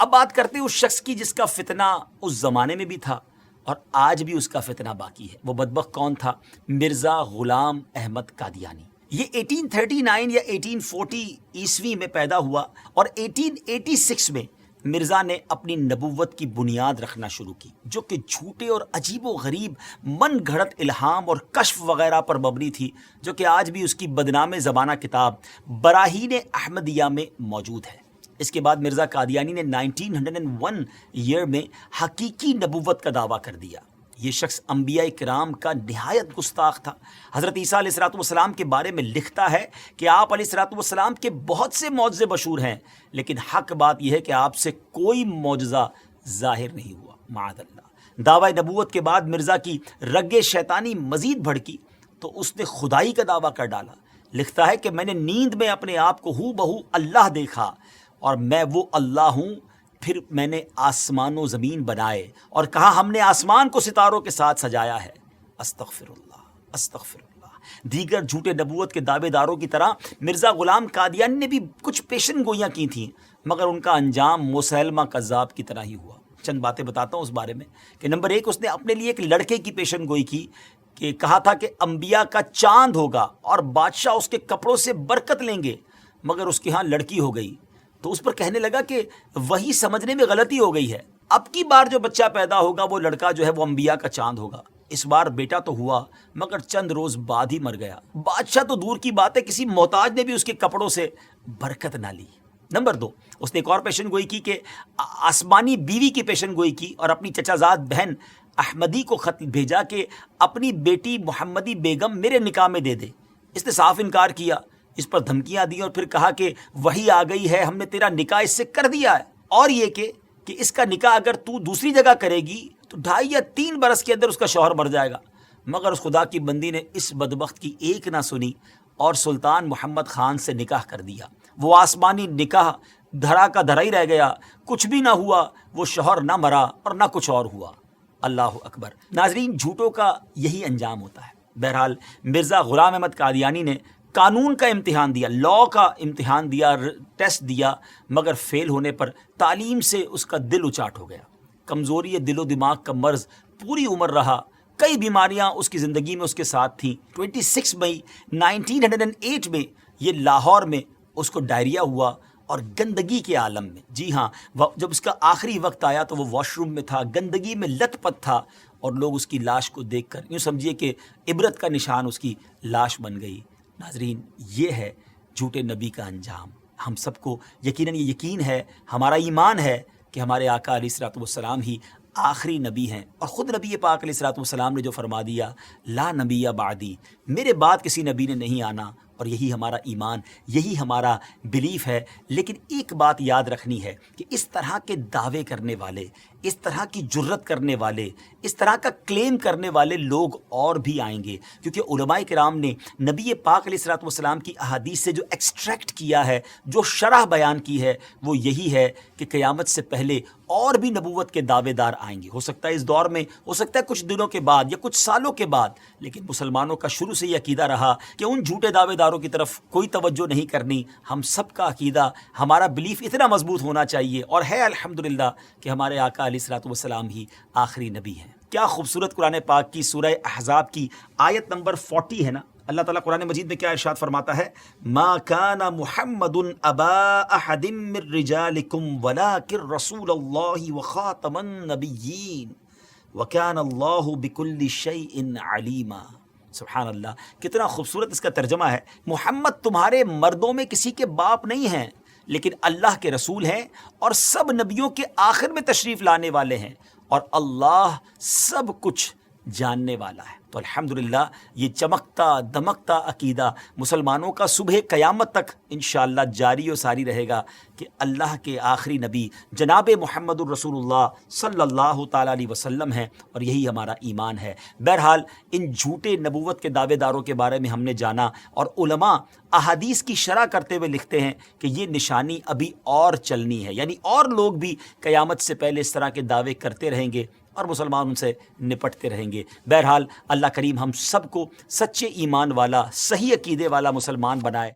اب بات کرتے ہیں اس شخص کی جس کا فتنہ اس زمانے میں بھی تھا اور آج بھی اس کا فتنہ باقی ہے. وہ بدبخت کون تھا؟ مرزا غلام احمد قادیانی. یہ 1839 یا 1840 عیسوی میں پیدا ہوا اور 1886 میں مرزا نے اپنی نبوت کی بنیاد رکھنا شروع کی، جو کہ جھوٹے اور عجیب و غریب من گھڑت الہام اور کشف وغیرہ پر مبنی تھی، جو کہ آج بھی اس کی بدنام زمانہ کتاب براہین احمدیہ میں موجود ہے. اس کے بعد مرزا قادیانی نے 1901 ایئر میں حقیقی نبوت کا دعویٰ کر دیا. یہ شخص انبیاء کرام کا نہایت گستاخ تھا. حضرت عیسیٰ علیہ السلام کے بارے میں لکھتا ہے کہ آپ علیہ السلام کے بہت سے معجزے مشہور ہیں، لیکن حق بات یہ ہے کہ آپ سے کوئی معجزہ ظاہر نہیں ہوا، معاذ اللہ. دعوی نبوت کے بعد مرزا کی رگ شیطانی مزید بھڑکی تو اس نے خدائی کا دعویٰ کر ڈالا. لکھتا ہے کہ میں نے نیند میں اپنے آپ کو ہو بہو اللہ دیکھا اور میں وہ اللہ ہوں. پھر میں نے آسمان و زمین بنائے اور کہا ہم نے آسمان کو ستاروں کے ساتھ سجایا ہے. استغفر اللہ، استغفر اللہ. دیگر جھوٹے نبوت کے دعوے داروں کی طرح مرزا غلام قادیانی نے بھی کچھ پیشن گوئیاں کی تھیں، مگر ان کا انجام مسیلمہ کذاب کی طرح ہی ہوا. چند باتیں بتاتا ہوں اس بارے میں کہ نمبر 1، اس نے اپنے لیے ایک لڑکے کی پیشن گوئی کی کہ کہا تھا کہ انبیاء کا چاند ہوگا اور بادشاہ اس کے کپڑوں سے برکت لیں گے، مگر اس کے ہاں لڑکی ہو گئی تو اس پر کہنے لگا کہ وہی سمجھنے میں غلطی ہو گئی ہے، اب کی بار جو بچہ پیدا ہوگا وہ لڑکا جو ہے وہ انبیاء کا چاند ہوگا. اس بار بیٹا تو ہوا مگر چند روز بعد ہی مر گیا. بادشاہ تو دور کی بات ہے، کسی محتاج نے بھی اس کے کپڑوں سے برکت نہ لی. نمبر 2، اس نے ایک اور پیشن گوئی کی کہ آسمانی بیوی کی پیشن گوئی کی اور اپنی چچا زاد بہن احمدی کو خط بھیجا کہ اپنی بیٹی محمدی بیگم میرے نکاح میں دے دے. اس نے صاف انکار کیا، اس پر دھمکیاں دی اور پھر کہا کہ وہی آ گئی ہے، ہم نے تیرا نکاح اس سے کر دیا ہے، اور یہ کہ اس کا نکاح اگر تو دوسری جگہ کرے گی تو 2.5 یا 3 برس کے اندر اس کا شوہر مر جائے گا. مگر اس خدا کی بندی نے اس بدبخت کی ایک نہ سنی اور سلطان محمد خان سے نکاح کر دیا. وہ آسمانی نکاح دھرا کا دھرا ہی رہ گیا، کچھ بھی نہ ہوا، وہ شوہر نہ مرا اور نہ کچھ اور ہوا. اللہ اکبر. ناظرین، جھوٹوں کا یہی انجام ہوتا ہے. بہرحال مرزا غلام احمد قادیانی نے قانون کا امتحان دیا، لا کا امتحان دیا، ٹیسٹ دیا، مگر فیل ہونے پر تعلیم سے اس کا دل اچاٹ ہو گیا. کمزوری دل و دماغ کا مرض پوری عمر رہا، کئی بیماریاں اس کی زندگی میں اس کے ساتھ تھیں. 26 مئی 1908 میں یہ لاہور میں اس کو ڈائریا ہوا اور گندگی کے عالم میں. جی ہاں، جب اس کا آخری وقت آیا تو وہ واش روم میں تھا، گندگی میں لت پت تھا اور لوگ اس کی لاش کو دیکھ کر یوں سمجھیے کہ عبرت کا نشان اس کی لاش بن گئی. ناظرین، یہ ہے جھوٹے نبی کا انجام. ہم سب کو یقیناً یہ یقین ہے، ہمارا ایمان ہے کہ ہمارے آقا علیہ السلام ہی آخری نبی ہیں، اور خود نبی پاک علیہ السلام نے جو فرما دیا لا نبی بعدی، میرے بعد کسی نبی نے نہیں آنا، اور یہی ہمارا ایمان، یہی ہمارا بلیف ہے. لیکن ایک بات یاد رکھنی ہے کہ اس طرح کے دعوے کرنے والے، اس طرح کی جرت کرنے والے، اس طرح کا کلیم کرنے والے لوگ اور بھی آئیں گے، کیونکہ علماء کرام نے نبی پاک علیہ السلام کی احادیث سے جو ایکسٹریکٹ کیا ہے، جو شرح بیان کی ہے، وہ یہی ہے کہ قیامت سے پہلے اور بھی نبوت کے دعوے دار آئیں گے. ہو سکتا ہے اس دور میں، ہو سکتا ہے کچھ دنوں کے بعد یا کچھ سالوں کے بعد، لیکن مسلمانوں کا شروع سے یہ عقیدہ رہا کہ ان جھوٹے دعوے داروں کی طرف کوئی توجہ نہیں کرنی. ہم سب کا عقیدہ، ہمارا بلیف اتنا مضبوط ہونا چاہیے، اور ہے الحمدللہ کہ ہمارے آقا علیہ السلام ہی آخری نبی ہیں. کیا خوبصورت قرآن پاک کی سورہ احزاب کی آیت نمبر 40 ہے نا. اللہ تعالیٰ قرآن مجید میں کیا ارشاد فرماتا ہے؟ ما کان محمد ابا احد من رجالکم ولکن رسول اللہ وخاتم النبیین وکان اللہ بکل شیء علیما. سبحان اللہ، کتنا خوبصورت اس کا ترجمہ ہے. محمد تمہارے مردوں میں کسی کے باپ نہیں ہیں، لیکن اللہ کے رسول ہیں اور سب نبیوں کے آخر میں تشریف لانے والے ہیں، اور اللہ سب کچھ جاننے والا ہے. تو الحمدللہ یہ چمکتا دمکتا عقیدہ مسلمانوں کا صبح قیامت تک انشاءاللہ جاری و ساری رہے گا کہ اللہ کے آخری نبی جناب محمد الرسول اللہ صلی اللہ تعالیٰ علیہ وسلم ہیں، اور یہی ہمارا ایمان ہے. بہرحال ان جھوٹے نبوت کے دعوے داروں کے بارے میں ہم نے جانا، اور علماء احادیث کی شرح کرتے ہوئے لکھتے ہیں کہ یہ نشانی ابھی اور چلنی ہے، یعنی اور لوگ بھی قیامت سے پہلے اس طرح کے دعوے کرتے رہیں گے اور مسلمان ان سے نپٹتے رہیں گے. بہرحال اللہ کریم ہم سب کو سچے ایمان والا، صحیح عقیدے والا مسلمان بنائے.